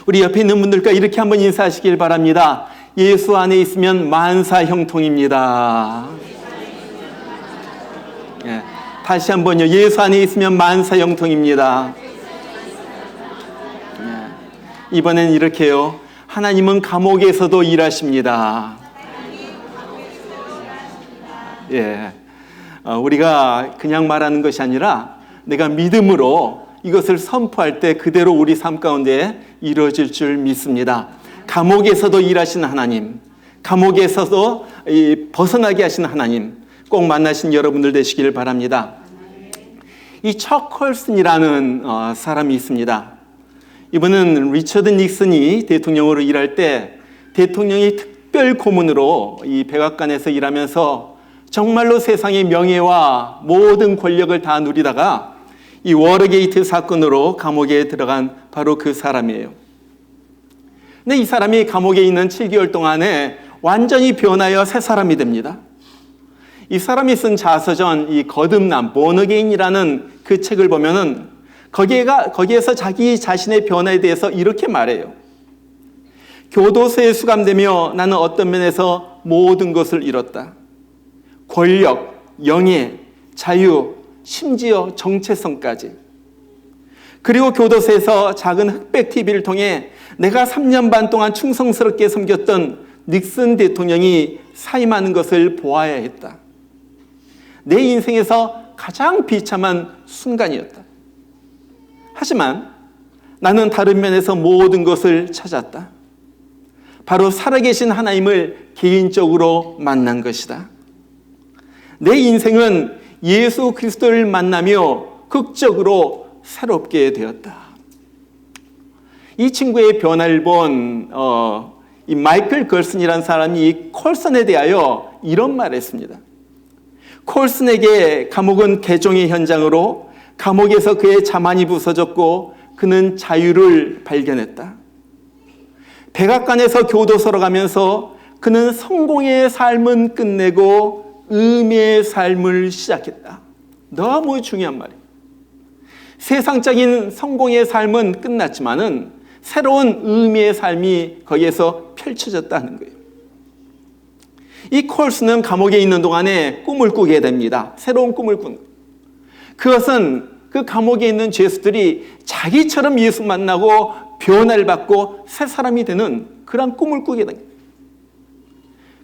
우리 옆에 있는 분들과 이렇게 한번 인사하시길 바랍니다. 예수 안에 있으면 만사 형통입니다. 예, 다시 한번요. 예수 안에 있으면 만사 형통입니다. 예, 이번엔 이렇게요. 하나님은 감옥에서도 일하십니다. 예, 우리가 그냥 말하는 것이 아니라 내가 믿음으로 이것을 선포할 때 그대로 우리 삶 가운데 이루어질 줄 믿습니다. 감옥에서도 일하시는 하나님, 감옥에서도 벗어나게 하시는 하나님 꼭 만나신 여러분들 되시길 바랍니다. 이 척 콜슨이라는 사람이 있습니다. 이분은 리처드 닉슨이 대통령으로 일할 때 대통령이 특별 고문으로 이 백악관에서 일하면서 정말로 세상의 명예와 모든 권력을 다 누리다가 이 워터게이트 사건으로 감옥에 들어간 바로 그 사람이에요. 근데 이 사람이 감옥에 있는 7개월 동안에 완전히 변하여 새 사람이 됩니다. 이 사람이 쓴 자서전, 이 거듭남, Born Again이라는 그 책을 보면은 거기에서 자기 자신의 변화에 대해서 이렇게 말해요. 교도소에 수감되며 나는 어떤 면에서 모든 것을 잃었다. 권력, 영예, 자유, 심지어 정체성까지. 그리고 교도소에서 작은 흑백 TV를 통해 내가 3년 반 동안 충성스럽게 섬겼던 닉슨 대통령이 사임하는 것을 보아야 했다. 내 인생에서 가장 비참한 순간이었다. 하지만 나는 다른 면에서 모든 것을 찾았다. 바로 살아계신 하나님을 개인적으로 만난 것이다. 내 인생은 예수 그리스도를 만나며 극적으로 새롭게 되었다. 이 친구의 변화를 본 이 마이클 걸슨이라는 사람이 이 콜슨에 대하여 이런 말을 했습니다. 콜슨에게 감옥은 개종의 현장으로 감옥에서 그의 자만이 부서졌고 그는 자유를 발견했다. 백악관에서 교도소로 가면서 그는 성공의 삶은 끝내고 의미의 삶을 시작했다. 너무 중요한 말이에요. 세상적인 성공의 삶은 끝났지만은 새로운 의미의 삶이 거기에서 펼쳐졌다는 거예요. 이 콜슨은 감옥에 있는 동안에 꿈을 꾸게 됩니다. 새로운 꿈을 꾸는 거예요. 그것은 그 감옥에 있는 죄수들이 자기처럼 예수 만나고 변화를 받고 새 사람이 되는 그런 꿈을 꾸게 된 거예요.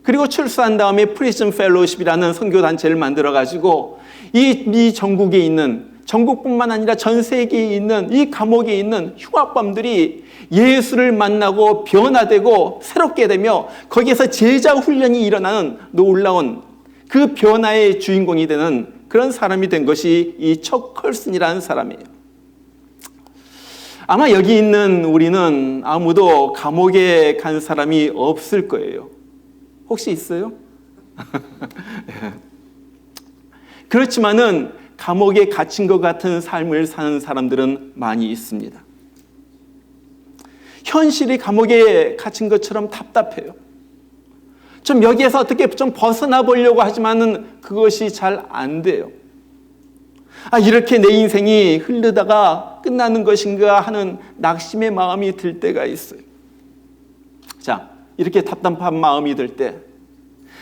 그리고 출소한 다음에 프리즌 펠로우십이라는 선교단체를 만들어가지고 이 전국에 있는, 전국뿐만 아니라 전 세계에 있는 이 감옥에 있는 흉악범들이 예수를 만나고 변화되고 새롭게 되며 거기에서 제자 훈련이 일어나는 놀라운 그 변화의 주인공이 되는 그런 사람이 된 것이 이 척 컬슨이라는 사람이에요. 아마 여기 있는 우리는 아무도 감옥에 간 사람이 없을 거예요. 혹시 있어요? 그렇지만은 감옥에 갇힌 것 같은 삶을 사는 사람들은 많이 있습니다. 현실이 감옥에 갇힌 것처럼 답답해요. 좀 여기에서 어떻게 좀 벗어나 보려고 하지만은 그것이 잘 안 돼요. 이렇게 내 인생이 흐르다가 끝나는 것인가 하는 낙심의 마음이 들 때가 있어요. 자, 이렇게 답답한 마음이 들 때,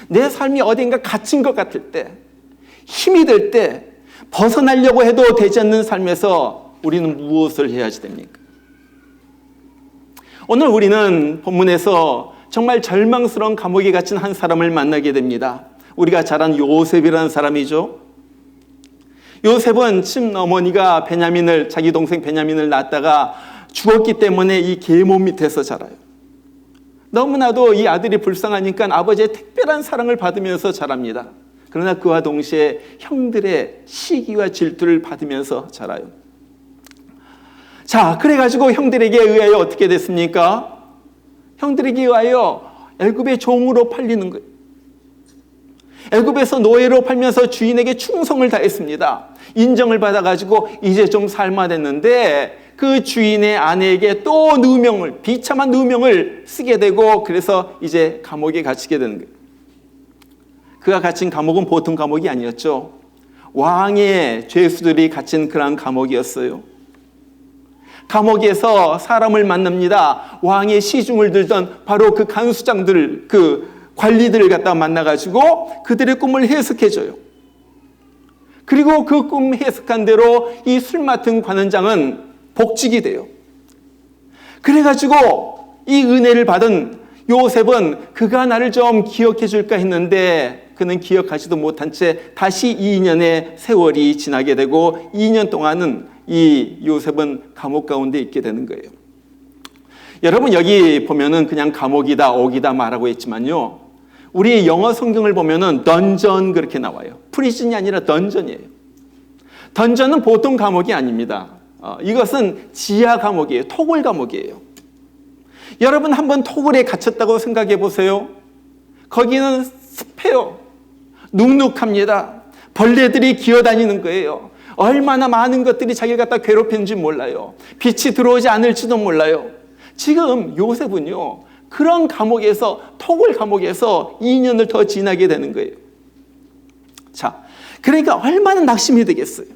내 삶이 어딘가 갇힌 것 같을 때, 힘이 들 때, 벗어나려고 해도 되지 않는 삶에서 우리는 무엇을 해야지 됩니까? 오늘 우리는 본문에서 정말 절망스러운 감옥에 갇힌 한 사람을 만나게 됩니다. 우리가 잘 아는 요셉이라는 사람이죠. 요셉은 친어머니가 자기 동생 베냐민을 낳았다가 죽었기 때문에 이 계몸 밑에서 자라요. 너무나도 이 아들이 불쌍하니까 아버지의 특별한 사랑을 받으면서 자랍니다. 그러나 그와 동시에 형들의 시기와 질투를 받으면서 자라요. 자, 그래가지고 형들에게 의하여 어떻게 됐습니까? 형들에게 의하여 애굽의 종으로 팔리는 거예요. 애굽에서 노예로 팔면서 주인에게 충성을 다했습니다. 인정을 받아가지고 이제 좀 삶아됐는데 그 주인의 아내에게 또 누명을, 비참한 누명을 쓰게 되고 그래서 이제 감옥에 갇히게 되는 거예요. 그가 갇힌 감옥은 보통 감옥이 아니었죠. 왕의 죄수들이 갇힌 그런 감옥이었어요. 감옥에서 사람을 만납니다. 왕의 시중을 들던 바로 그 간수장들, 그 관리들을 갖다 만나가지고 그들의 꿈을 해석해줘요. 그리고 그 꿈 해석한 대로 이 술 맡은 관원장은 복직이 돼요. 그래가지고 이 은혜를 받은 요셉은 그가 나를 좀 기억해 줄까 했는데 그는 기억하지도 못한 채 다시 2년의 세월이 지나게 되고 2년 동안은 이 요셉은 감옥 가운데 있게 되는 거예요. 여러분 여기 보면은 그냥 감옥이다 옥이다 말하고 있지만요. 우리 영어 성경을 보면은 던전 그렇게 나와요. 프리즌이 아니라 던전이에요. 던전은 보통 감옥이 아닙니다. 이것은 지하 감옥이에요. 토굴 감옥이에요. 여러분 한번 토굴에 갇혔다고 생각해 보세요. 거기는 습해요. 눅눅합니다. 벌레들이 기어다니는 거예요. 얼마나 많은 것들이 자기를 갖다 괴롭히는지 몰라요. 빛이 들어오지 않을지도 몰라요. 지금 요셉은요. 그런 감옥에서 토굴 감옥에서 2년을 더 지나게 되는 거예요. 자, 그러니까 얼마나 낙심이 되겠어요.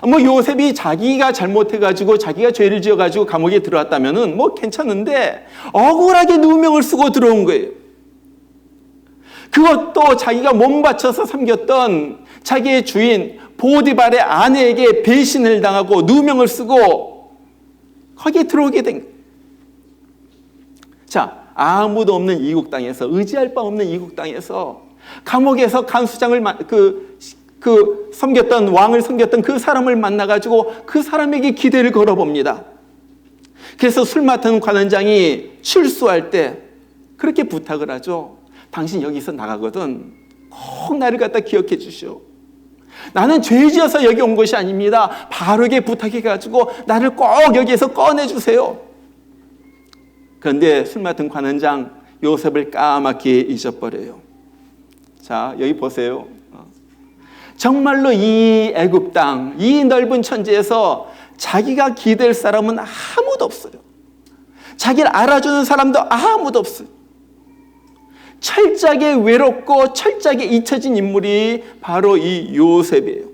뭐 요셉이 자기가 잘못해가지고 자기가 죄를 지어가지고 감옥에 들어왔다면은 뭐 괜찮은데 억울하게 누명을 쓰고 들어온 거예요. 그것도 자기가 몸 바쳐서 섬겼던 자기의 주인 보디발의 아내에게 배신을 당하고 누명을 쓰고 거기에 들어오게 된 거예요. 자, 아무도 없는 이국 땅에서 의지할 바 없는 이국 땅에서 감옥에서 간수장을 섬겼던 왕을 섬겼던 그 사람을 만나가지고 그 사람에게 기대를 걸어봅니다. 그래서 술 맡은 관원장이 출소할 때 그렇게 부탁을 하죠. 당신 여기서 나가거든 꼭 나를 갖다 기억해 주시오. 나는 죄 지어서 여기 온 것이 아닙니다. 바르게 부탁해가지고 나를 꼭 여기에서 꺼내주세요. 그런데 술 맡은 관원장 요셉을 까맣게 잊어버려요. 자, 여기 보세요. 정말로 이 애굽 땅, 이 넓은 천지에서 자기가 기댈 사람은 아무도 없어요. 자기를 알아주는 사람도 아무도 없어요. 철저하게 외롭고 철저하게 잊혀진 인물이 바로 이 요셉이에요.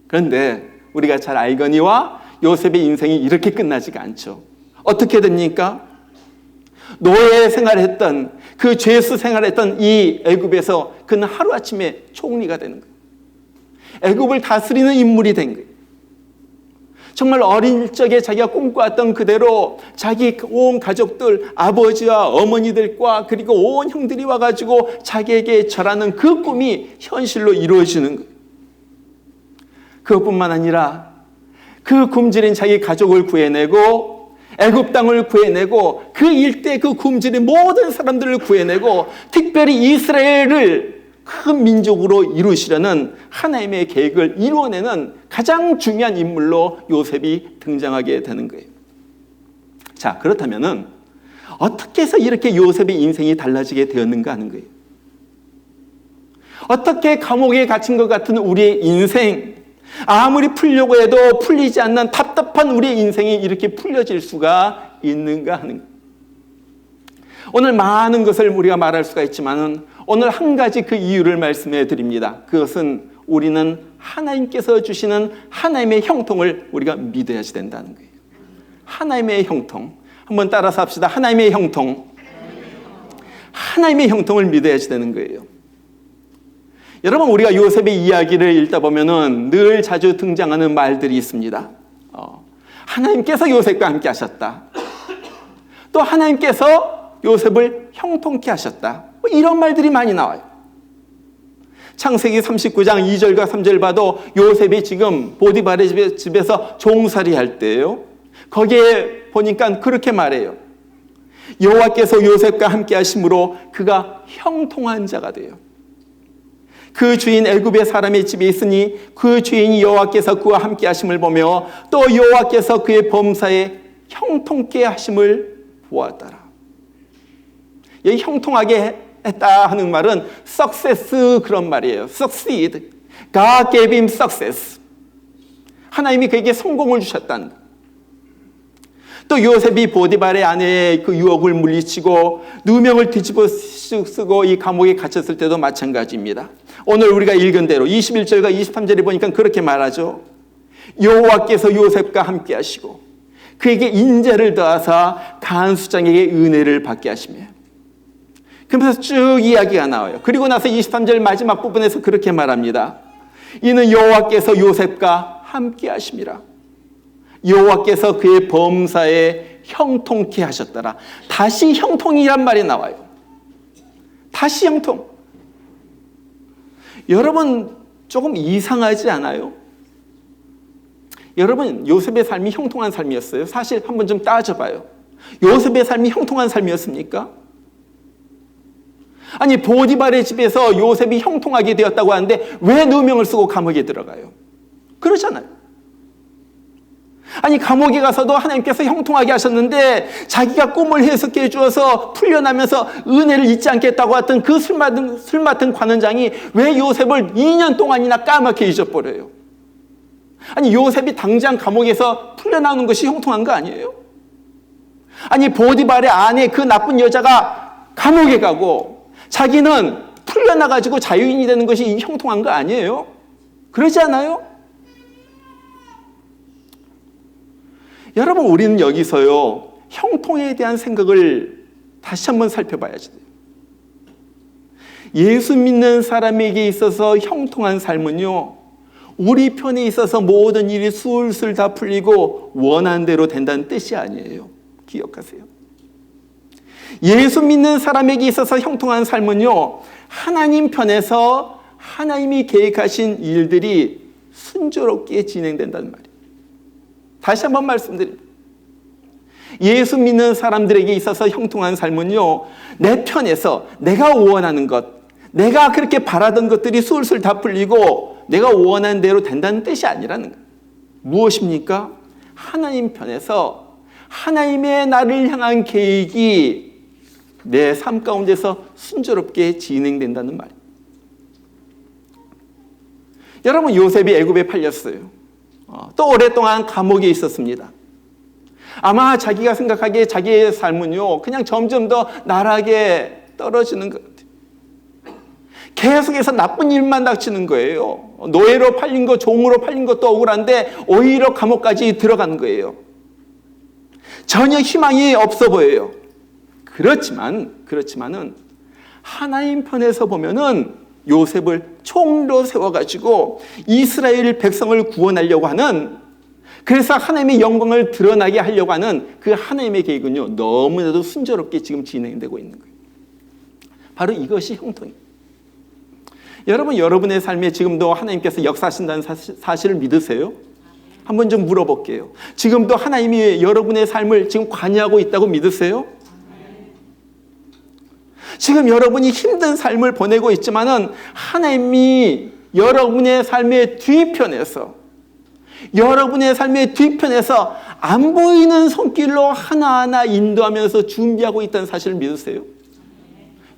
그런데 우리가 잘 알거니와 요셉의 인생이 이렇게 끝나지가 않죠. 어떻게 됩니까? 노예 생활했던 그 죄수 생활했던 이 애굽에서 그는 하루아침에 총리가 되는 거예요. 애굽을 다스리는 인물이 된 거예요. 정말 어린 적에 자기가 꿈꿔왔던 그대로 자기 온 가족들, 아버지와 어머니들과 그리고 온 형들이 와가지고 자기에게 절하는 그 꿈이 현실로 이루어지는 거예요. 그것뿐만 아니라 그 굶주린 자기 가족을 구해내고 애굽 땅을 구해내고 그 일대 그 굶주린 모든 사람들을 구해내고 특별히 이스라엘을 큰 민족으로 이루시려는 하나님의 계획을 이루어내는 가장 중요한 인물로 요셉이 등장하게 되는 거예요. 자, 그렇다면은 어떻게 해서 이렇게 요셉의 인생이 달라지게 되었는가 하는 거예요. 어떻게 감옥에 갇힌 것 같은 우리의 인생, 아무리 풀려고 해도 풀리지 않는 답답한 우리의 인생이 이렇게 풀려질 수가 있는가 하는 거예요. 오늘 많은 것을 우리가 말할 수가 있지만 오늘 한 가지 그 이유를 말씀해 드립니다. 그것은 우리는 하나님께서 주시는 하나님의 형통을 우리가 믿어야지 된다는 거예요. 하나님의 형통. 한번 따라서 합시다. 하나님의 형통. 하나님의 형통을 믿어야지 되는 거예요. 여러분, 우리가 요셉의 이야기를 읽다 보면은 늘 자주 등장하는 말들이 있습니다. 하나님께서 요셉과 함께 하셨다. 또 하나님께서 요셉을 형통케 하셨다. 이런 말들이 많이 나와요. 창세기 39장 2절과 3절 봐도 요셉이 지금 보디발의 집에서 종살이 할 때예요. 거기에 보니까 그렇게 말해요. 여호와께서 요셉과 함께 하심으로 그가 형통한 자가 돼요. 그 주인 애굽의 사람의 집에 있으니 그 주인이 여호와께서 그와 함께 하심을 보며 또 여호와께서 그의 범사에 형통케 하심을 보았더라. 이 형통하게 했다 하는 말은 success 그런 말이에요. succeed. God gave him success. 하나님이 그에게 성공을 주셨다는 것. 또 요셉이 보디발의 아내의 그 유혹을 물리치고 누명을 뒤집어 쓰고 이 감옥에 갇혔을 때도 마찬가지입니다. 오늘 우리가 읽은 대로 21절과 23절에 보니까 그렇게 말하죠. 여호와께서 요셉과 함께 하시고 그에게 인자를 더하사 가한 수장에게 은혜를 받게 하시며, 그러면서 쭉 이야기가 나와요. 그리고 나서 23절 마지막 부분에서 그렇게 말합니다. 이는 여호와께서 요셉과 함께 하심이라. 여호와께서 그의 범사에 형통케 하셨더라. 다시 형통이란 말이 나와요. 다시 형통. 여러분 조금 이상하지 않아요? 여러분 요셉의 삶이 형통한 삶이었어요? 사실 한번 좀 따져봐요. 요셉의 삶이 형통한 삶이었습니까? 아니 보디발의 집에서 요셉이 형통하게 되었다고 하는데 왜 누명을 쓰고 감옥에 들어가요? 그렇잖아요. 아니 감옥에 가서도 하나님께서 형통하게 하셨는데 자기가 꿈을 해석해 주어서 풀려나면서 은혜를 잊지 않겠다고 했던 그 술 맡은 관원장이 왜 요셉을 2년 동안이나 까맣게 잊어버려요? 아니 요셉이 당장 감옥에서 풀려나오는 것이 형통한 거 아니에요? 아니 보디발의 아내 그 나쁜 여자가 감옥에 가고 자기는 풀려나가지고 자유인이 되는 것이 형통한 거 아니에요? 그러지 않아요? 여러분 우리는 여기서요 형통에 대한 생각을 다시 한번 살펴봐야지 돼요. 예수 믿는 사람에게 있어서 형통한 삶은요 우리 편에 있어서 모든 일이 술술 다 풀리고 원하는 대로 된다는 뜻이 아니에요. 기억하세요. 예수 믿는 사람에게 있어서 형통한 삶은요 하나님 편에서 하나님이 계획하신 일들이 순조롭게 진행된다는 말이에요. 다시 한번 말씀드립니다. 예수 믿는 사람들에게 있어서 형통한 삶은요 내 편에서 내가 원하는 것, 내가 그렇게 바라던 것들이 술술 다 풀리고 내가 원하는 대로 된다는 뜻이 아니라는 거예요. 무엇입니까? 하나님 편에서 하나님의 나를 향한 계획이 내 삶 가운데서 순조롭게 진행된다는 말이에요. 여러분 요셉이 애굽에 팔렸어요. 또 오랫동안 감옥에 있었습니다. 아마 자기가 생각하기에 자기의 삶은요 그냥 점점 더 나락에 떨어지는 것 같아요. 계속해서 나쁜 일만 닥치는 거예요. 노예로 팔린 거, 종으로 팔린 것도 억울한데 오히려 감옥까지 들어간 거예요. 전혀 희망이 없어 보여요. 그렇지만은 하나님 편에서 보면은 요셉을 총리로 세워가지고 이스라엘 백성을 구원하려고 하는, 그래서 하나님의 영광을 드러나게 하려고 하는 그 하나님의 계획은요 너무나도 순조롭게 지금 진행되고 있는 거예요. 바로 이것이 형통이에요. 여러분 여러분의 삶에 지금도 하나님께서 역사하신다는 사실을 믿으세요? 한번 좀 물어볼게요. 지금도 하나님이 여러분의 삶을 지금 관여하고 있다고 믿으세요? 지금 여러분이 힘든 삶을 보내고 있지만은 하나님이 여러분의 삶의 뒤편에서 안 보이는 손길로 하나하나 인도하면서 준비하고 있다는 사실을 믿으세요?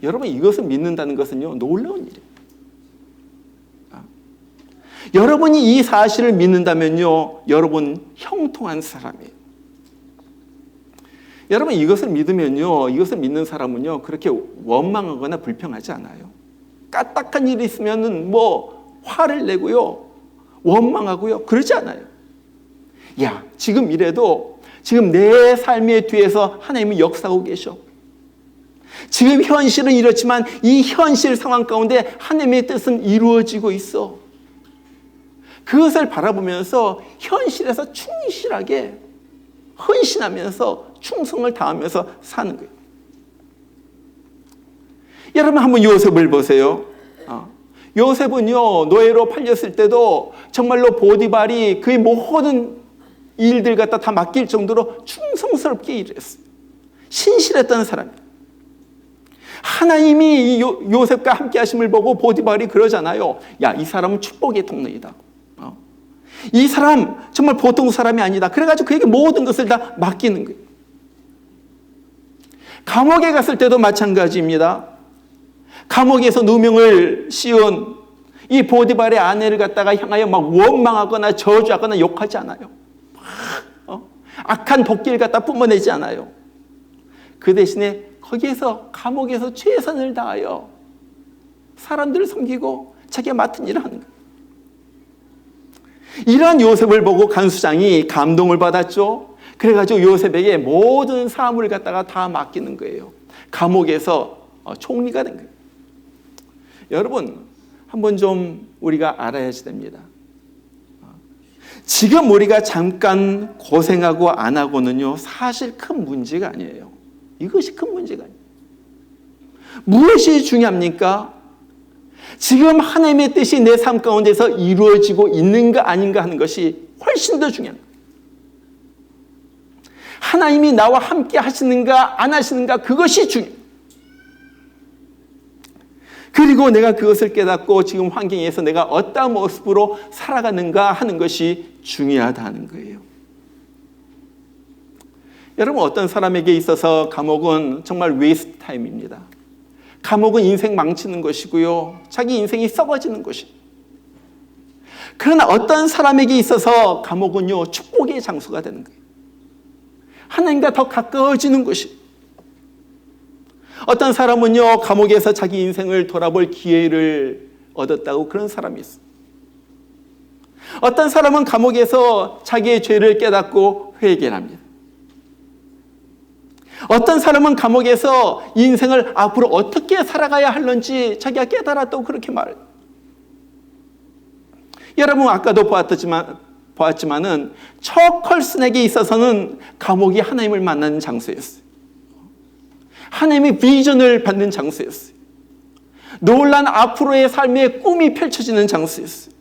여러분 이것을 믿는다는 것은요 놀라운 일이에요. 여러분이 이 사실을 믿는다면요 여러분 형통한 사람이에요. 여러분 이것을 믿으면요 이것을 믿는 사람은요 그렇게 원망하거나 불평하지 않아요. 까딱한 일이 있으면은 뭐 화를 내고요 원망하고요 그러지 않아요. 야 지금 이래도 지금 내 삶의 뒤에서 하나님이 역사하고 계셔. 지금 현실은 이렇지만 이 현실 상황 가운데 하나님의 뜻은 이루어지고 있어. 그것을 바라보면서 현실에서 충실하게 헌신하면서 충성을 다하면서 사는 거예요. 여러분 한번 요셉을 보세요. 요셉은요 노예로 팔렸을 때도 정말로 보디발이 그의 모든 일들 갖다 다 맡길 정도로 충성스럽게 일했어요. 신실했던 사람이에요. 하나님이 이 요셉과 함께 하심을 보고 보디발이 그러잖아요. 야, 이 사람은 축복의 통로이다. 이 사람 정말 보통 사람이 아니다. 그래가지고 그에게 모든 것을 다 맡기는 거예요. 감옥에 갔을 때도 마찬가지입니다. 감옥에서 누명을 씌운 이 보디발의 아내를 갖다가 향하여 막 원망하거나 저주하거나 욕하지 않아요. 악한 독기를 갖다 뿜어내지 않아요. 그 대신에 거기에서 감옥에서 최선을 다하여 사람들을 섬기고 자기가 맡은 일을 하는 거예요. 이러한 요셉을 보고 간수장이 감동을 받았죠. 그래가지고 요셉에게 모든 사물을 갖다가 다 맡기는 거예요. 감옥에서 총리가 된 거예요. 여러분, 한번 좀 우리가 알아야지 됩니다. 지금 우리가 잠깐 고생하고 안 하고는요, 사실 큰 문제가 아니에요. 이것이 큰 문제가 아니에요. 무엇이 중요합니까? 지금 하나님의 뜻이 내 삶 가운데서 이루어지고 있는가 아닌가 하는 것이 훨씬 더 중요합니다. 하나님이 나와 함께 하시는가 안 하시는가, 그것이 중요해요. 그리고 내가 그것을 깨닫고 지금 환경에서 내가 어떤 모습으로 살아가는가 하는 것이 중요하다는 거예요. 여러분, 어떤 사람에게 있어서 감옥은 정말 웨이스트 타임입니다. 감옥은 인생 망치는 것이고요, 자기 인생이 썩어지는 것입니다. 그러나 어떤 사람에게 있어서 감옥은요, 축복의 장소가 되는 거예요. 하나님과 더 가까워지는 것이. 어떤 사람은요, 감옥에서 자기 인생을 돌아볼 기회를 얻었다고 그런 사람이 있어요. 어떤 사람은 감옥에서 자기의 죄를 깨닫고 회개합니다. 어떤 사람은 감옥에서 인생을 앞으로 어떻게 살아가야 할는지 자기가 깨달았다고 그렇게 말해요. 여러분, 아까도 보았지만은 척 컬슨에게 있어서는 감옥이 하나님을 만나는 장소였어요. 하나님의 비전을 받는 장소였어요. 놀란 앞으로의 삶의 꿈이 펼쳐지는 장소였어요.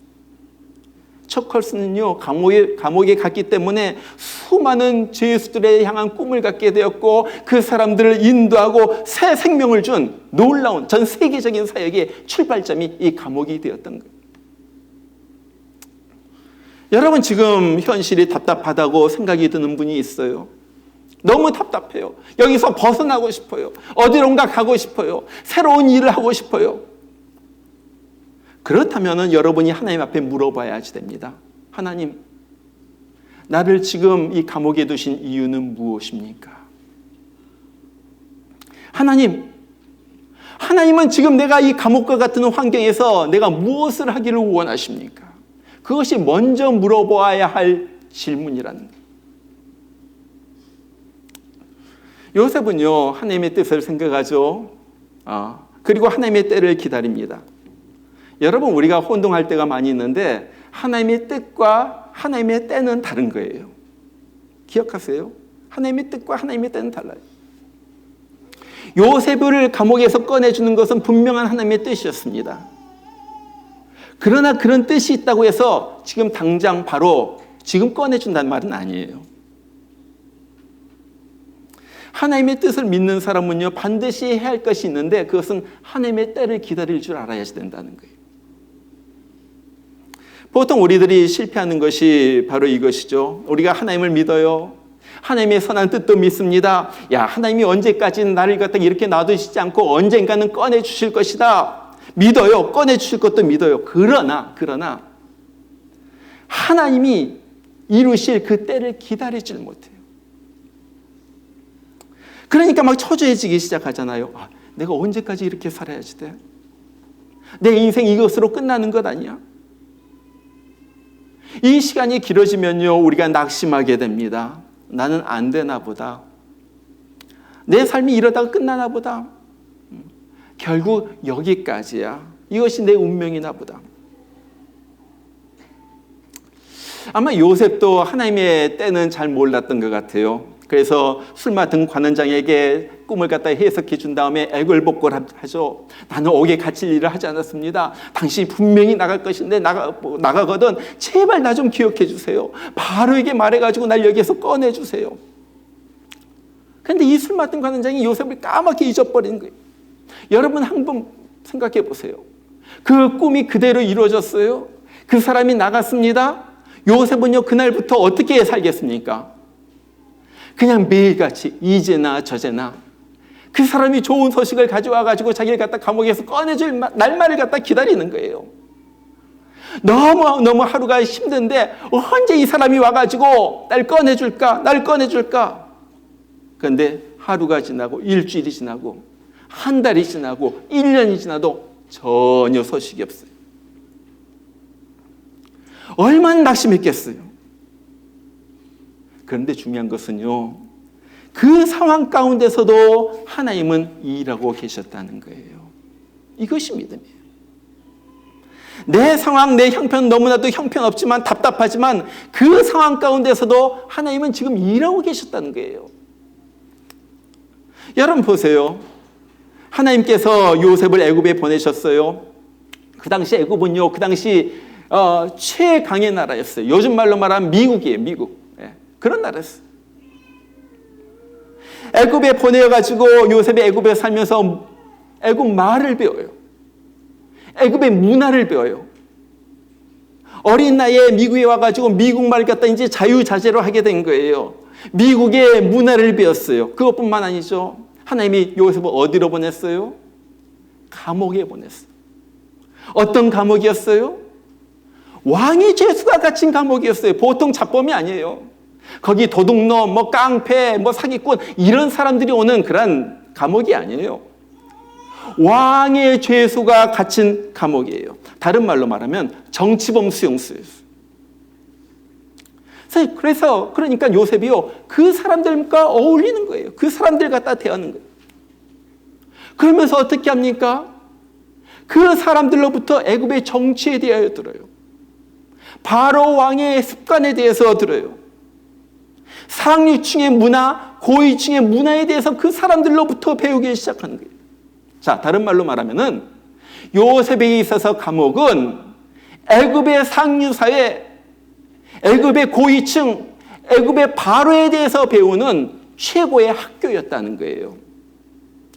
척 컬슨은요, 감옥에 갔기 때문에 수많은 죄수들에 향한 꿈을 갖게 되었고, 그 사람들을 인도하고 새 생명을 준 놀라운 전 세계적인 사역의 출발점이 이 감옥이 되었던 거예요. 여러분, 지금 현실이 답답하다고 생각이 드는 분이 있어요. 너무 답답해요. 여기서 벗어나고 싶어요. 어디론가 가고 싶어요. 새로운 일을 하고 싶어요. 그렇다면 여러분이 하나님 앞에 물어봐야지 됩니다. 하나님, 나를 지금 이 감옥에 두신 이유는 무엇입니까? 하나님은 지금 내가 이 감옥과 같은 환경에서 내가 무엇을 하기를 원하십니까? 그것이 먼저 물어봐야 할 질문이라는 거예요. 요셉은요, 하나님의 뜻을 생각하죠. 그리고 하나님의 때를 기다립니다. 여러분, 우리가 혼동할 때가 많이 있는데 하나님의 뜻과 하나님의 때는 다른 거예요. 기억하세요? 하나님의 뜻과 하나님의 때는 달라요. 요셉을 감옥에서 꺼내주는 것은 분명한 하나님의 뜻이었습니다. 그러나 그런 뜻이 있다고 해서 지금 당장 바로 지금 꺼내준다는 말은 아니에요. 하나님의 뜻을 믿는 사람은요, 반드시 해야 할 것이 있는데 그것은 하나님의 때를 기다릴 줄 알아야지 된다는 거예요. 보통 우리들이 실패하는 것이 바로 이것이죠. 우리가 하나님을 믿어요. 하나님의 선한 뜻도 믿습니다. 야, 하나님이 언제까지는 나를 갖다 이렇게 놔두시지 않고 언젠가는 꺼내주실 것이다. 믿어요. 꺼내주실 것도 믿어요. 그러나 하나님이 이루실 그 때를 기다리질 못해요. 그러니까 막 초조해지기 시작하잖아요. 내가 언제까지 이렇게 살아야지 돼? 내 인생 이것으로 끝나는 것 아니야? 이 시간이 길어지면요, 우리가 낙심하게 됩니다. 나는 안 되나 보다. 내 삶이 이러다가 끝나나 보다. 결국 여기까지야. 이것이 내 운명이나 보다. 아마 요셉도 하나님의 때는 잘 몰랐던 것 같아요. 그래서 술 맡은 관원장에게 꿈을 갖다 해석해 준 다음에 애걸복걸 하죠. 나는 옥에 갇힐 일을 하지 않았습니다. 당신이 분명히 나갈 것인데 나가거든 제발 나 좀 기억해 주세요. 바로에게 말해가지고 날 여기에서 꺼내주세요. 그런데 이 술 맡은 관원장이 요셉을 까맣게 잊어버리는 거예요. 여러분, 한번 생각해 보세요. 그 꿈이 그대로 이루어졌어요. 그 사람이 나갔습니다. 요셉은요, 그날부터 어떻게 살겠습니까? 그냥 매일같이 이제나 저제나 그 사람이 좋은 소식을 가져와가지고 자기를 갖다 감옥에서 꺼내줄 날만을 갖다 기다리는 거예요. 너무 하루가 힘든데 언제 이 사람이 와가지고 날 꺼내줄까? 그런데 하루가 지나고 일주일이 지나고 한 달이 지나고 1년이 지나도 전혀 소식이 없어요. 얼마나 낙심했겠어요. 그런데 중요한 것은요, 그 상황 가운데서도 하나님은 일하고 계셨다는 거예요. 이것이 믿음이에요. 내 상황, 내 형편 너무나도 형편없지만 답답하지만 그 상황 가운데서도 하나님은 지금 일하고 계셨다는 거예요. 여러분 보세요. 하나님께서 요셉을 애굽에 보내셨어요. 그 당시 애굽은요, 그 당시 최강의 나라였어요. 요즘 말로 말하면 미국이에요, 미국. 그런 나라였어요. 애굽에 보내가지고 요셉이 애굽에 살면서 애굽 말을 배워요. 애굽의 문화를 배워요. 어린 나이에 미국에 와가지고 미국 말 갖다 이제 자유자재로 하게 된 거예요. 미국의 문화를 배웠어요. 그것뿐만 아니죠. 하나님이 요셉을 어디로 보냈어요? 감옥에 보냈어요. 어떤 감옥이었어요? 왕의 죄수가 갇힌 감옥이었어요. 보통 잡범이 아니에요. 거기 도둑놈, 깡패, 사기꾼 이런 사람들이 오는 그런 감옥이 아니에요. 왕의 죄수가 갇힌 감옥이에요. 다른 말로 말하면 정치범 수용소였어요. 그러니까 요셉이요, 그 사람들과 어울리는 거예요. 그 사람들 갖다 대하는 거예요. 그러면서 어떻게 합니까? 그 사람들로부터 애굽의 정치에 대하여 들어요. 바로 왕의 습관에 대해서 들어요. 상류층의 문화, 고위층의 문화에 대해서 그 사람들로부터 배우기 시작하는 거예요. 자, 다른 말로 말하면은 요셉에게 있어서 감옥은 애굽의 상류사회, 애굽의 고위층, 애굽의 바로에 대해서 배우는 최고의 학교였다는 거예요.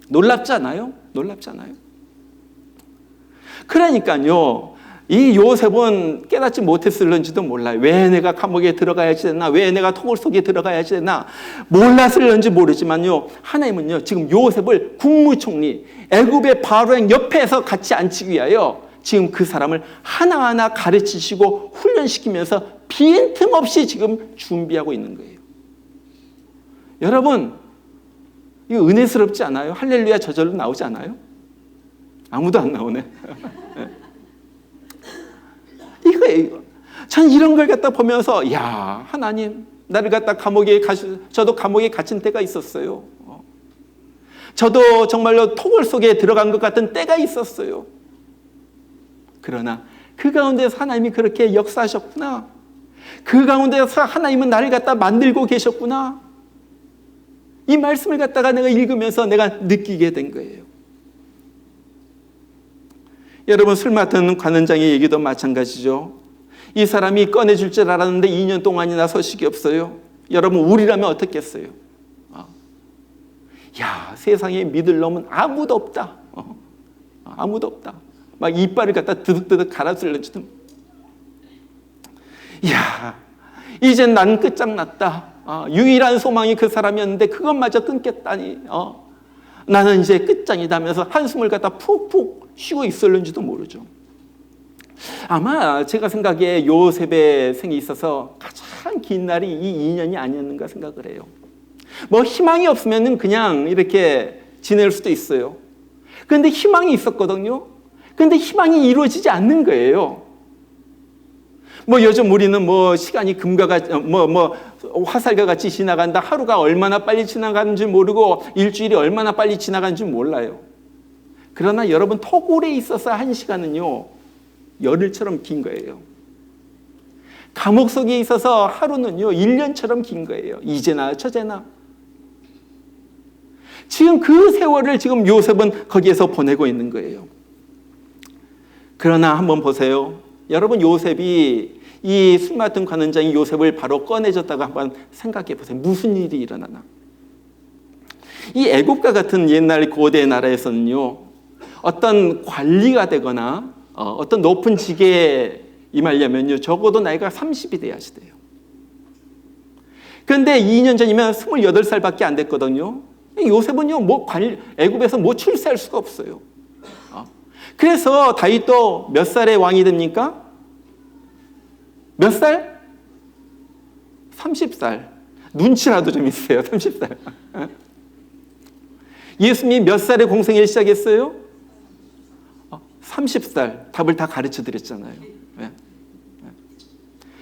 놀랍지 않아요? 놀랍지 않아요? 그러니까요, 이 요셉은 깨닫지 못했을런지도 몰라요. 왜 내가 감옥에 들어가야지 됐나? 왜 내가 토굴 속에 들어가야지 됐나? 몰랐을런지 모르지만요, 하나님은요, 지금 요셉을 국무총리, 애굽의 바로의 옆에서 같이 앉히기 위하여 지금 그 사람을 하나하나 가르치시고 훈련시키면서 빈틈없이 지금 준비하고 있는 거예요. 여러분, 이거 은혜스럽지 않아요? 할렐루야 저절로 나오지 않아요? 아무도 안 나오네. 이거예요. 전 이런 걸 갖다 보면서, 야, 하나님, 나를 갖다 저도 감옥에 갇힌 때가 있었어요. 저도 정말로 토굴 속에 들어간 것 같은 때가 있었어요. 그러나 그 가운데서 하나님이 그렇게 역사하셨구나. 그 가운데서 하나님은 나를 갖다 만들고 계셨구나. 이 말씀을 갖다가 내가 읽으면서 내가 느끼게 된 거예요. 여러분, 술 맡은 관원장의 얘기도 마찬가지죠. 이 사람이 꺼내줄 줄 알았는데 2년 동안이나 소식이 없어요. 여러분, 우리라면 어떻겠어요? 야, 세상에 믿을 놈은 아무도 없다. 아무도 없다. 막 이빨을 갖다 드득드득 갈아쓸는지도. 야, 이젠 난 끝장났다. 유일한 소망이 그 사람이었는데 그것마저 끊겼다니. 나는 이제 끝장이다 하면서 한숨을 갖다 푹푹 쉬고 있었는지도 모르죠. 아마 제가 생각에 요셉의 생에 있어서 가장 긴 날이 이 2년이 아니었는가 생각을 해요. 희망이 없으면 그냥 이렇게 지낼 수도 있어요. 그런데 희망이 있었거든요. 그런데 희망이 이루어지지 않는 거예요. 요즘 우리는 시간이 화살과 같이 지나간다. 하루가 얼마나 빨리 지나가는지 모르고 일주일이 얼마나 빨리 지나가는지 몰라요. 그러나 여러분, 토굴에 있어서 1시간은요, 열흘처럼 긴 거예요. 감옥 속에 있어서 하루는요, 1년처럼 긴 거예요. 이제나 저제나. 지금 그 세월을 지금 요셉은 거기에서 보내고 있는 거예요. 그러나 한번 보세요. 여러분, 요셉이 이 술 맡은 관원장이 요셉을 바로 꺼내줬다고 한번 생각해 보세요. 무슨 일이 일어나나? 이 애국과 같은 옛날 고대 나라에서는요, 어떤 관리가 되거나 어떤 높은 직에 임하려면요, 적어도 나이가 30이 돼야지 돼요. 그런데 2년 전이면 28살밖에 안 됐거든요. 요셉은요, 애굽에서 출세할 수가 없어요. 그래서 다윗도 몇 살에 왕이 됩니까? 몇 살? 30살. 눈치라도 좀 있어요. 30살. 예수님이 몇 살에 공생애를 시작했어요? 30살. 답을 다 가르쳐 드렸잖아요.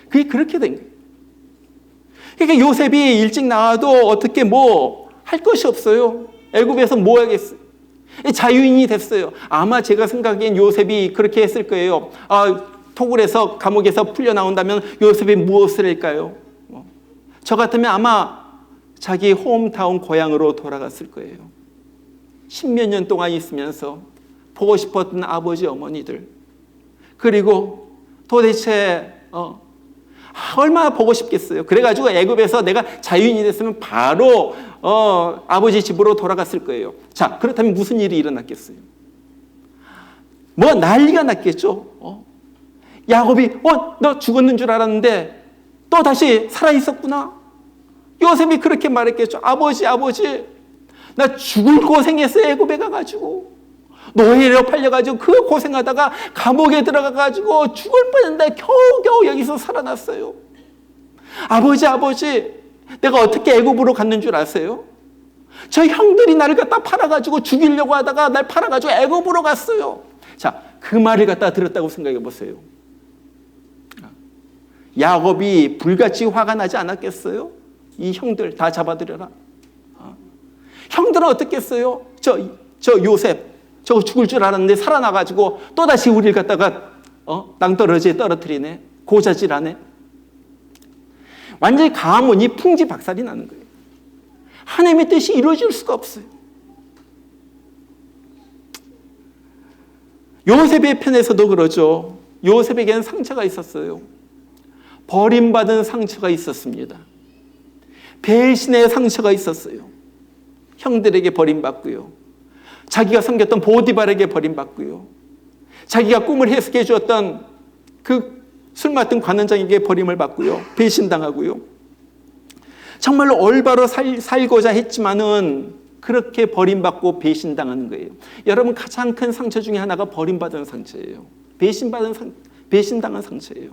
그게 그렇게 된 거예요. 그러니까 요셉이 일찍 나와도 어떻게 뭐 할 것이 없어요. 애굽에서 뭐 하겠어요. 자유인이 됐어요. 아마 제가 생각엔 요셉이 그렇게 했을 거예요. 토굴에서 감옥에서 풀려 나온다면 요셉이 무엇을 할까요? 저 같으면 아마 자기 홈타운 고향으로 돌아갔을 거예요. 10몇 년 동안 있으면서 보고 싶었던 아버지 어머니들, 그리고 도대체 얼마나 보고 싶겠어요. 그래가지고 애굽에서 내가 자유인이 됐으면 바로 아버지 집으로 돌아갔을 거예요. 자, 그렇다면 무슨 일이 일어났겠어요? 뭐 난리가 났겠죠. 야곱이 너 죽었는 줄 알았는데 또 다시 살아있었구나. 요셉이 그렇게 말했겠죠. 아버지 나 죽을 고생했어. 애굽에 가가지고 노예로 팔려가지고 그 고생하다가 감옥에 들어가가지고 죽을 뻔했는데 겨우겨우 여기서 살아났어요. 아버지 내가 어떻게 애굽으로 갔는 줄 아세요? 저 형들이 나를 갖다 팔아가지고 죽이려고 하다가 날 팔아가지고 애굽으로 갔어요. 자, 그 말을 갖다 들었다고 생각해 보세요. 야곱이 불같이 화가 나지 않았겠어요? 이 형들 다 잡아들여라. 형들은 어떻겠어요? 저 요셉 저거 죽을 줄 알았는데 살아나가지고 또다시 우리를 갖다가 낭떠러지에 떨어뜨리네. 고자질하네. 완전히 가문이 풍지박살이 나는 거예요. 하나님의 뜻이 이루어질 수가 없어요. 요셉의 편에서도 그러죠. 요셉에게는 상처가 있었어요. 버림받은 상처가 있었습니다. 배신의 상처가 있었어요. 형들에게 버림받고요. 자기가 섬겼던 보디발에게 버림받고요. 자기가 꿈을 해석해 주었던 그 술 맡은 관원장에게 버림을 받고요. 배신당하고요. 정말로 올바로 살고자 했지만은 그렇게 버림받고 배신당하는 거예요. 여러분, 가장 큰 상처 중에 하나가 버림받은 상처예요. 배신당한 상처예요.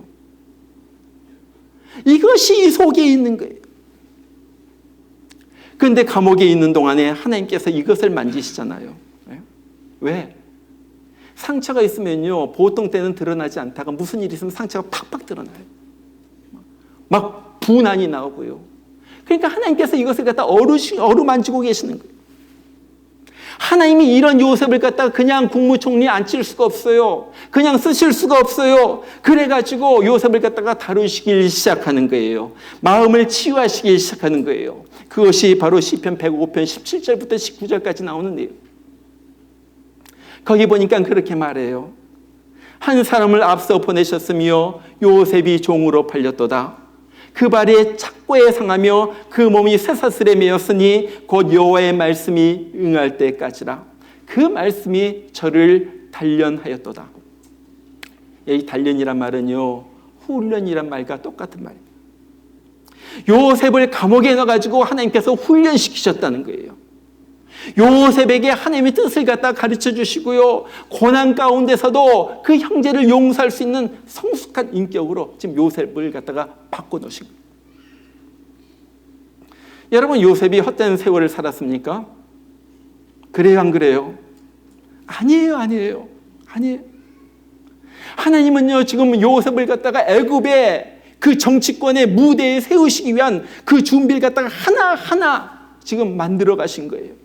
이것이 이 속에 있는 거예요. 그런데 감옥에 있는 동안에 하나님께서 이것을 만지시잖아요. 왜? 상처가 있으면요, 보통 때는 드러나지 않다가 무슨 일이 있으면 상처가 팍팍 드러나요. 막 분한이 나오고요. 그러니까 하나님께서 이것을 갖다 어루만지고 계시는 거예요. 하나님이 이런 요셉을 갖다가 그냥 국무총리에 앉힐 수가 없어요. 그냥 쓰실 수가 없어요. 그래가지고 요셉을 갖다가 다루시기 시작하는 거예요. 마음을 치유하시기 시작하는 거예요. 그것이 바로 시편 105편 17절부터 19절까지 나오는 내용. 거기 보니까 그렇게 말해요. 한 사람을 앞서 보내셨으며 요셉이 종으로 팔렸도다. 그 발에 착고에 상하며 그 몸이 쇠사슬에 매였으니 곧 여호와의 말씀이 응할 때까지라. 그 말씀이 저를 단련하였도다. 이 단련이란 말은요, 훈련이란 말과 똑같은 말이에요. 요셉을 감옥에 넣어가지고 하나님께서 훈련시키셨다는 거예요. 요셉에게 하나님의 뜻을 갖다 가르쳐 주시고요, 고난 가운데서도 그 형제를 용서할 수 있는 성숙한 인격으로 지금 요셉을 갖다가 바꿔놓으신 거예요. 여러분, 요셉이 헛된 세월을 살았습니까? 그래요, 안 그래요? 아니에요. 하나님은요, 지금 요셉을 갖다가 애굽의 그 정치권의 무대에 세우시기 위한 그 준비를 갖다가 하나하나 지금 만들어 가신 거예요.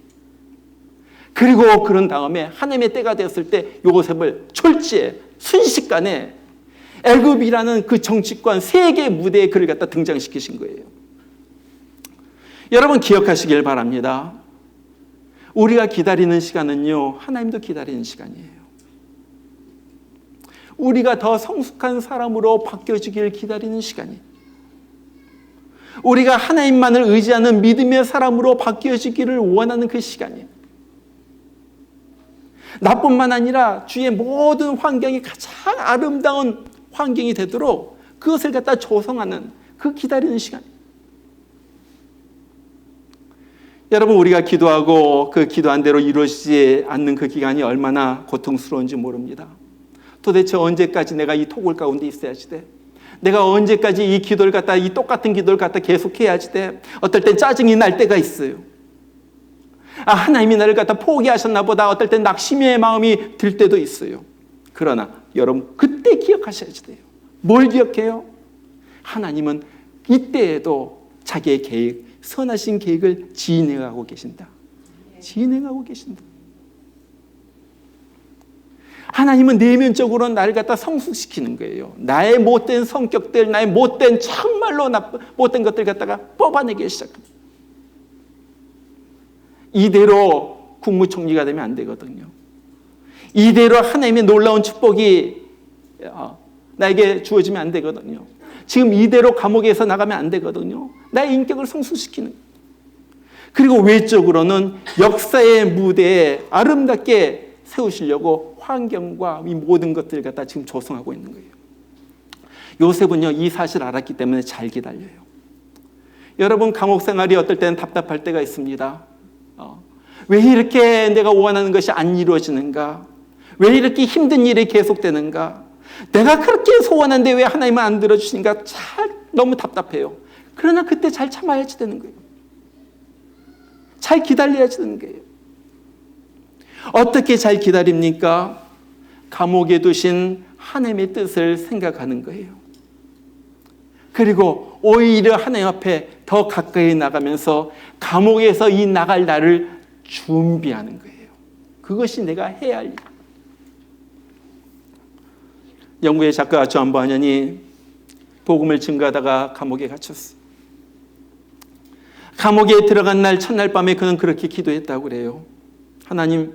그리고 그런 다음에 하나님의 때가 되었을 때 요셉을 졸지에 순식간에 애굽이라는 그 정치권 세계 무대에 그를 갖다 등장시키신 거예요. 여러분, 기억하시길 바랍니다. 우리가 기다리는 시간은요, 하나님도 기다리는 시간이에요. 우리가 더 성숙한 사람으로 바뀌어지길 기다리는 시간이에요. 우리가 하나님만을 의지하는 믿음의 사람으로 바뀌어지기를 원하는 그 시간이에요. 나뿐만 아니라 주의 모든 환경이 가장 아름다운 환경이 되도록 그것을 갖다 조성하는 그 기다리는 시간. 여러분, 우리가 기도하고 그 기도한 대로 이루어지지 않는 그 기간이 얼마나 고통스러운지 모릅니다. 도대체 언제까지 내가 이 토굴 가운데 있어야지 돼? 내가 언제까지 이 기도를 갖다, 이 똑같은 기도를 갖다 계속해야지 돼? 어떨 땐 짜증이 날 때가 있어요. 하나님이 나를 갖다 포기하셨나 보다. 어떨 땐 낙심의 마음이 들 때도 있어요. 그러나 여러분, 그때 기억하셔야지 돼요. 뭘 기억해요? 하나님은 이때에도 자기의 계획, 선하신 계획을 진행하고 계신다. 진행하고 계신다. 하나님은 내면적으로 나를 갖다 성숙시키는 거예요. 나의 못된 성격들, 나의 못된 정말로 못된 것들 갖다가 뽑아내기 시작합니다. 이대로 국무총리가 되면 안 되거든요. 이대로 하나님의 놀라운 축복이 나에게 주어지면 안 되거든요. 지금 이대로 감옥에서 나가면 안 되거든요. 나의 인격을 성숙시키는. 그리고 외적으로는 역사의 무대에 아름답게 세우시려고 환경과 이 모든 것들을 갖다 지금 조성하고 있는 거예요. 요셉은요, 이 사실을 알았기 때문에 잘 기다려요. 여러분, 감옥 생활이 어떨 때는 답답할 때가 있습니다. 왜 이렇게 내가 원하는 것이 안 이루어지는가? 왜 이렇게 힘든 일이 계속되는가? 내가 그렇게 소원한데 왜 하나님은 안 들어주시는가? 너무 답답해요. 그러나 그때 잘 참아야지 되는 거예요. 잘 기다려야지 되는 거예요. 어떻게 잘 기다립니까? 감옥에 두신 하나님의 뜻을 생각하는 거예요. 그리고 오히려 하나님 앞에 더 가까이 나가면서 감옥에서 이 나갈 날을 준비하는 거예요. 그것이 내가 해야 할 일. 영국의 작가 존 버년이 복음을 증거하다가 감옥에 갇혔어요. 감옥에 들어간 날 첫날 밤에 그는 그렇게 기도했다고 그래요. 하나님,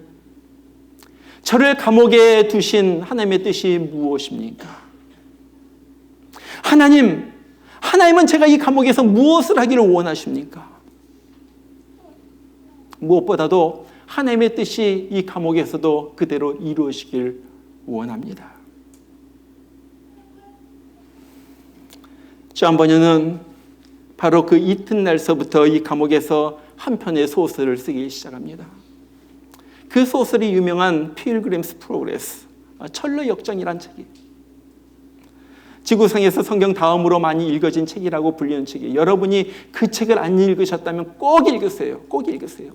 저를 감옥에 두신 하나님의 뜻이 무엇입니까? 하나님은 제가 이 감옥에서 무엇을 하기를 원하십니까? 무엇보다도 하나님의 뜻이 이 감옥에서도 그대로 이루어지길 원합니다. 존 버년은 바로 그 이튿날서부터 이 감옥에서 한 편의 소설을 쓰기 시작합니다. 그 소설이 유명한 필그림스 프로그레스, 철로 역정이란 책이에요. 지구상에서 성경 다음으로 많이 읽어진 책이라고 불리는 책이에요. 여러분이 그 책을 안 읽으셨다면 꼭 읽으세요. 꼭 읽으세요.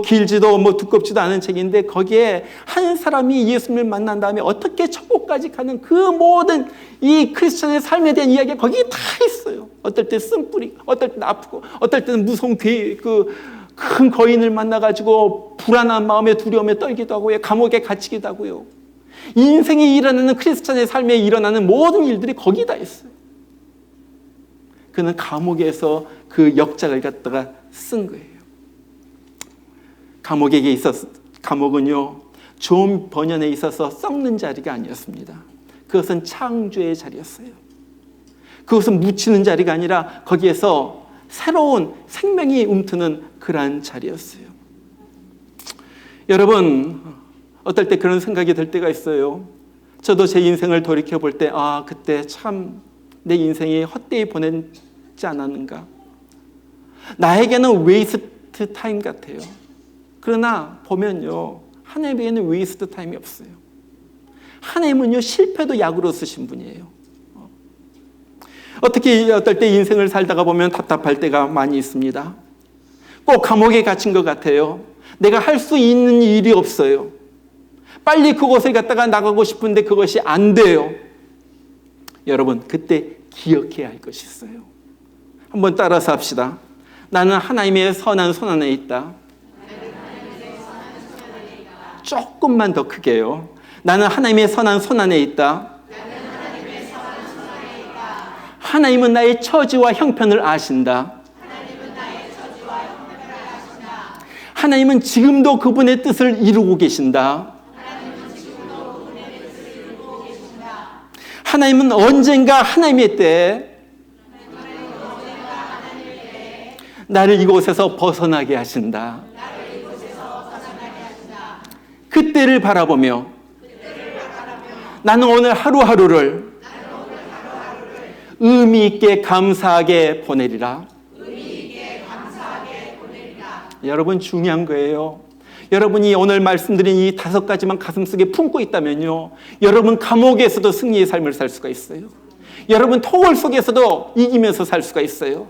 길지도 두껍지도 않은 책인데 거기에 한 사람이 예수님을 만난 다음에 어떻게 천국까지 가는 그 모든 이 크리스천의 삶에 대한 이야기가 거기에 다 있어요. 어떨 때 쓴뿌리, 어떨 때는 아프고, 어떨 때는 무서운 큰 거인을 만나가지고 불안한 마음에 두려움에 떨기도 하고요. 감옥에 갇히기도 하고요. 인생에 일어나는 크리스천의 삶에 일어나는 모든 일들이 거기 다 있어요. 그는 감옥에서 그 역작을 갖다가 쓴 거예요. 감옥은요, 존 버년에 있어서 썩는 자리가 아니었습니다. 그것은 창조의 자리였어요. 그것은 묻히는 자리가 아니라 거기에서 새로운 생명이 움트는 그러한 자리였어요. 여러분, 어떨 때 그런 생각이 들 때가 있어요. 저도 제 인생을 돌이켜볼 때 그때 참 내 인생이 헛되이 보냈지 않았는가. 나에게는 웨이스트 타임 같아요. 그러나 보면요, 하나님에게는 웨이스트 타임이 없어요. 하나님은요, 실패도 약으로 쓰신 분이에요. 어떨 때 인생을 살다가 보면 답답할 때가 많이 있습니다. 꼭 감옥에 갇힌 것 같아요. 내가 할 수 있는 일이 없어요. 빨리 그곳에 갔다가 나가고 싶은데 그것이 안 돼요. 여러분, 그때 기억해야 할 것이 있어요. 한번 따라서 합시다. 나는 하나님의 선한 손 안에 있다. 조금만 더 크게요. 나는 하나님의 선한 손 안에 있다. 하나님은 나의 처지와 형편을 아신다. 하나님은 지금도 그분의 뜻을 이루고 계신다. 하나님은 언젠가 하나님의 때에 나를 이곳에서 벗어나게 하신다. 그때를 바라보며 나는 오늘 하루하루를 의미 있게 감사하게 보내리라. 여러분, 중요한 거예요. 여러분이 오늘 말씀드린 이 5가지만 가슴속에 품고 있다면요, 여러분 감옥에서도 승리의 삶을 살 수가 있어요. 여러분 토굴 속에서도 이기면서 살 수가 있어요.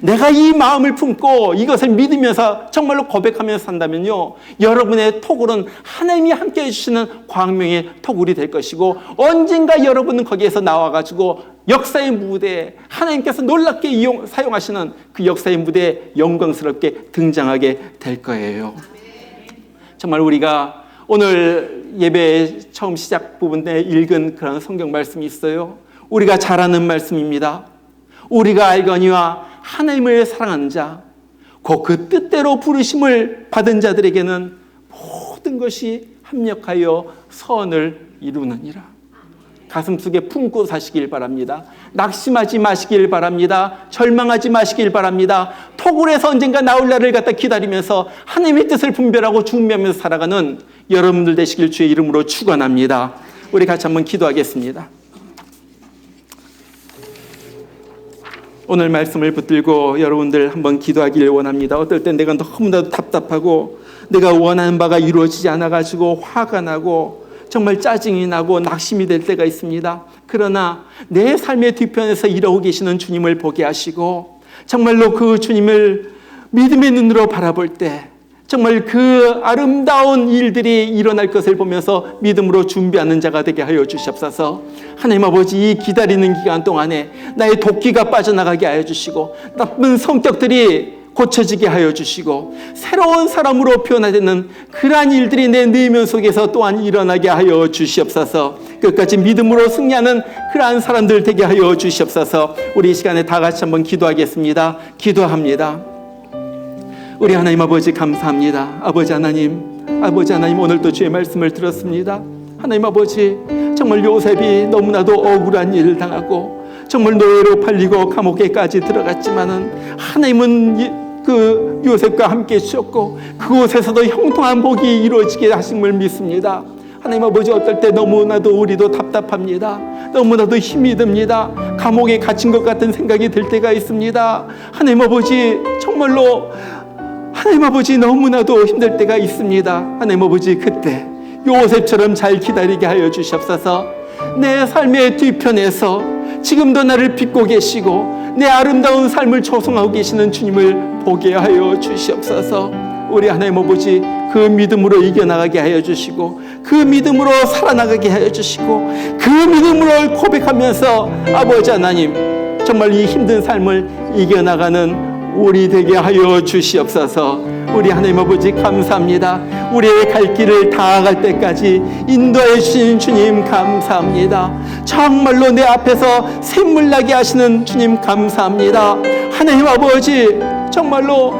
내가 이 마음을 품고 이것을 믿으면서 정말로 고백하면서 산다면요, 여러분의 토굴은 하나님이 함께해 주시는 광명의 토굴이 될 것이고, 언젠가 여러분은 거기에서 나와가지고 역사의 무대에 하나님께서 놀랍게 사용하시는 그 역사의 무대에 영광스럽게 등장하게 될 거예요. 정말 우리가 오늘 예배 처음 시작 부분에 읽은 그런 성경 말씀이 있어요. 우리가 잘 아는 말씀입니다. 우리가 알거니와 하나님을 사랑하는 자, 곧 그 뜻대로 부르심을 받은 자들에게는 모든 것이 합력하여 선을 이루느니라. 가슴속에 품고 사시길 바랍니다. 낙심하지 마시길 바랍니다. 절망하지 마시길 바랍니다. 토굴에서 언젠가 나올 날을 갖다 기다리면서 하나님의 뜻을 분별하고 준비하면서 살아가는 여러분들 되시길 주의 이름으로 축원합니다. 우리 같이 한번 기도하겠습니다. 오늘 말씀을 붙들고 여러분들 한번 기도하기를 원합니다. 어떨 땐 내가 너무나도 답답하고 내가 원하는 바가 이루어지지 않아가지고 화가 나고 정말 짜증이 나고 낙심이 될 때가 있습니다. 그러나 내 삶의 뒤편에서 일하고 계시는 주님을 보게 하시고 정말로 그 주님을 믿음의 눈으로 바라볼 때 정말 그 아름다운 일들이 일어날 것을 보면서 믿음으로 준비하는 자가 되게 하여 주시옵소서. 하나님 아버지, 이 기다리는 기간 동안에 나의 도끼가 빠져나가게 하여 주시고 나쁜 성격들이 고쳐지게 하여 주시고 새로운 사람으로 변화되는 그러한 일들이 내 내면 속에서 또한 일어나게 하여 주시옵소서. 끝까지 믿음으로 승리하는 그러한 사람들 되게 하여 주시옵소서. 우리 이 시간에 다 같이 한번 기도하겠습니다. 기도합니다. 우리 하나님 아버지 감사합니다. 아버지 하나님 오늘도 주의 말씀을 들었습니다. 하나님 아버지, 정말 요셉이 너무나도 억울한 일을 당하고 정말 노예로 팔리고 감옥에까지 들어갔지만은 하나님은 그 요셉과 함께 해주셨고 그곳에서도 형통한 복이 이루어지게 하심을 믿습니다. 하나님 아버지, 어떨 때 너무나도 우리도 답답합니다. 너무나도 힘이 듭니다. 감옥에 갇힌 것 같은 생각이 들 때가 있습니다. 하나님 아버지, 정말로 하나님 아버지 너무나도 힘들 때가 있습니다. 하나님 아버지, 그때 요셉처럼 잘 기다리게 하여 주시옵소서. 내 삶의 뒤편에서 지금도 나를 빚고 계시고 내 아름다운 삶을 조성하고 계시는 주님을 보게 하여 주시옵소서. 우리 하나님 아버지, 그 믿음으로 이겨나가게 하여 주시고 그 믿음으로 살아나가게 하여 주시고 그 믿음으로 고백하면서 아버지 하나님, 정말 이 힘든 삶을 이겨나가는 우리 되게 하여 주시옵소서. 우리 하나님 아버지 감사합니다. 우리의 갈 길을 닿아갈 때까지 인도해 주신 주님 감사합니다. 정말로 내 앞에서 샘물 나게 하시는 주님 감사합니다. 하나님 아버지, 정말로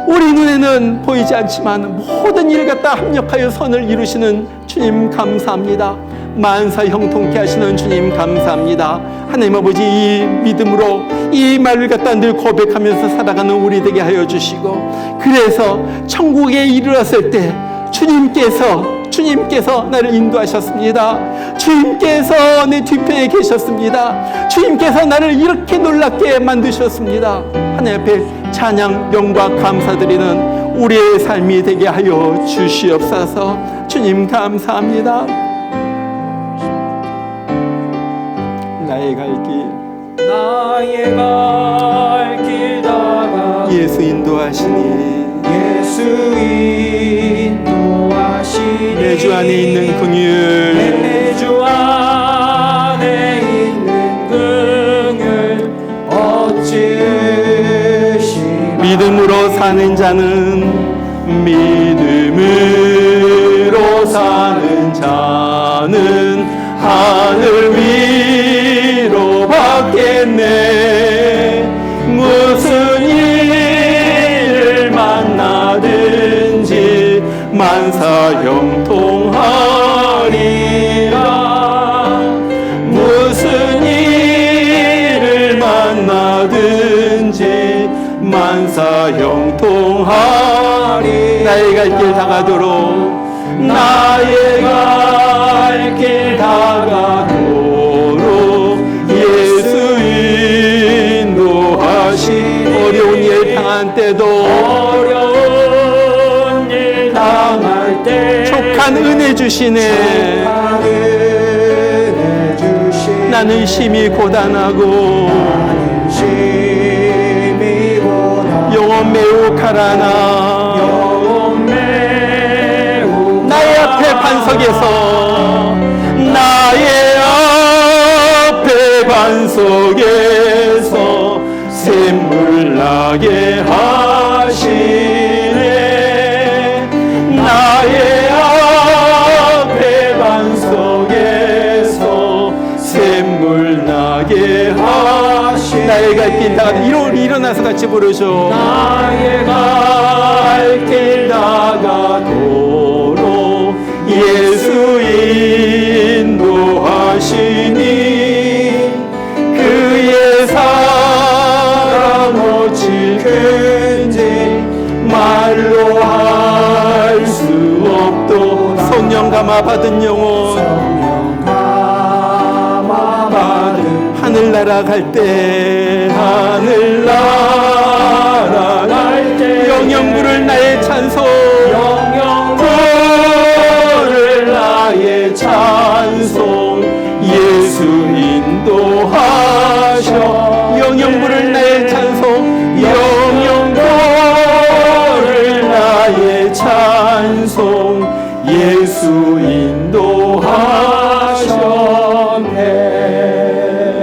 우리 눈에는 보이지 않지만 모든 일을 갖다 합력하여 선을 이루시는 주님 감사합니다. 만사 형통케 하시는 주님 감사합니다. 하나님 아버지, 이 믿음으로 이 말을 갖다 늘 고백하면서 살아가는 우리 되게 하여 주시고 그래서 천국에 이르렀을 때 주님께서 나를 인도하셨습니다. 주님께서 내 뒤편에 계셨습니다. 주님께서 나를 이렇게 놀랍게 만드셨습니다. 하나님 앞에 찬양, 영광, 감사드리는 우리의 삶이 되게 하여 주시옵소서. 주님 감사합니다. 나의 갈 길 다가 예수 인도하시니 내 주 안에 있는 긍휼 내 주 안에 있는 긍휼 어찌으시 믿음으로 사는 자는 하늘 위로 받겠네. 무슨 일을 만나든지 만사형통하리라. 무슨 일을 만나든지 만사형통하리. 나의 갈 길 다가도록 나의 갈 길 다가도록 예수 인도하시. 어려운 일 당한 때도 어려운 일 당할 때 족한 은혜 주시네. 나는 심히 고단하고 영혼 매우 가라나. 나의 앞에 반석에서 나의 앞에 반석 속에서 샘물 나게 하시네. 나의 앞에 방 속에서 샘물 나게 하시네. 나의 갈 길 다 일어나서 같이 부르죠. 나의 갈 길 나가도록 예수 인도하시니 그의 사랑 어찌 큰지 말로 할 수 없도. 성령 감화 받은 영혼, 하늘 날아갈 때, 하늘 날아갈 때 영영 부를 나의 찬송, 영영 부를 나의 찬송. 예수 인도하셔. 영영 부를 나의 찬송, 영영 부를 나의 찬송. 예수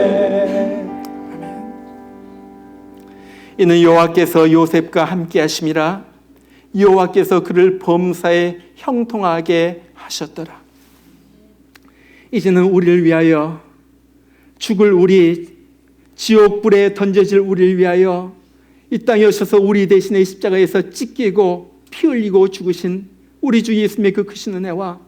인도하셨네. 이는 여호와께서 요셉과 함께 하심이라. 여호와께서 그를 범사에 형통하게 하셨더라. 이제는 우리를 위하여 죽을 우리, 지옥불에 던져질 우리를 위하여 이 땅에 오셔서 우리 대신에 십자가에서 찢기고 피 흘리고 죽으신 우리 주 예수님의 그 크신 은혜와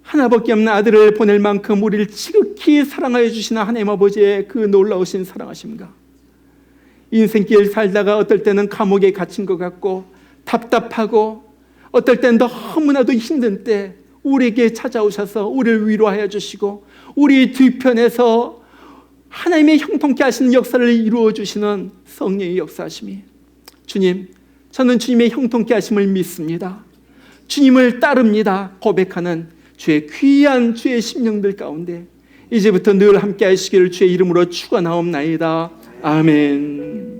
하나밖에 없는 아들을 보낼 만큼 우리를 지극히 사랑하여 주시는 하나님 아버지의 그 놀라우신 사랑하심과 인생길 살다가 어떨 때는 감옥에 갇힌 것 같고 답답하고 어떨 때는 너무나도 힘든 때 우리에게 찾아오셔서 우리를 위로하여 주시고 우리 뒤편에서 하나님의 형통케 하시는 역사를 이루어 주시는 성령의 역사하심이, 주님, 저는 주님의 형통케 하심을 믿습니다. 주님을 따릅니다. 고백하는 주의 귀한 주의 심령들 가운데 이제부터 늘 함께 하시기를 주의 이름으로 축원하옵나이다. 아멘.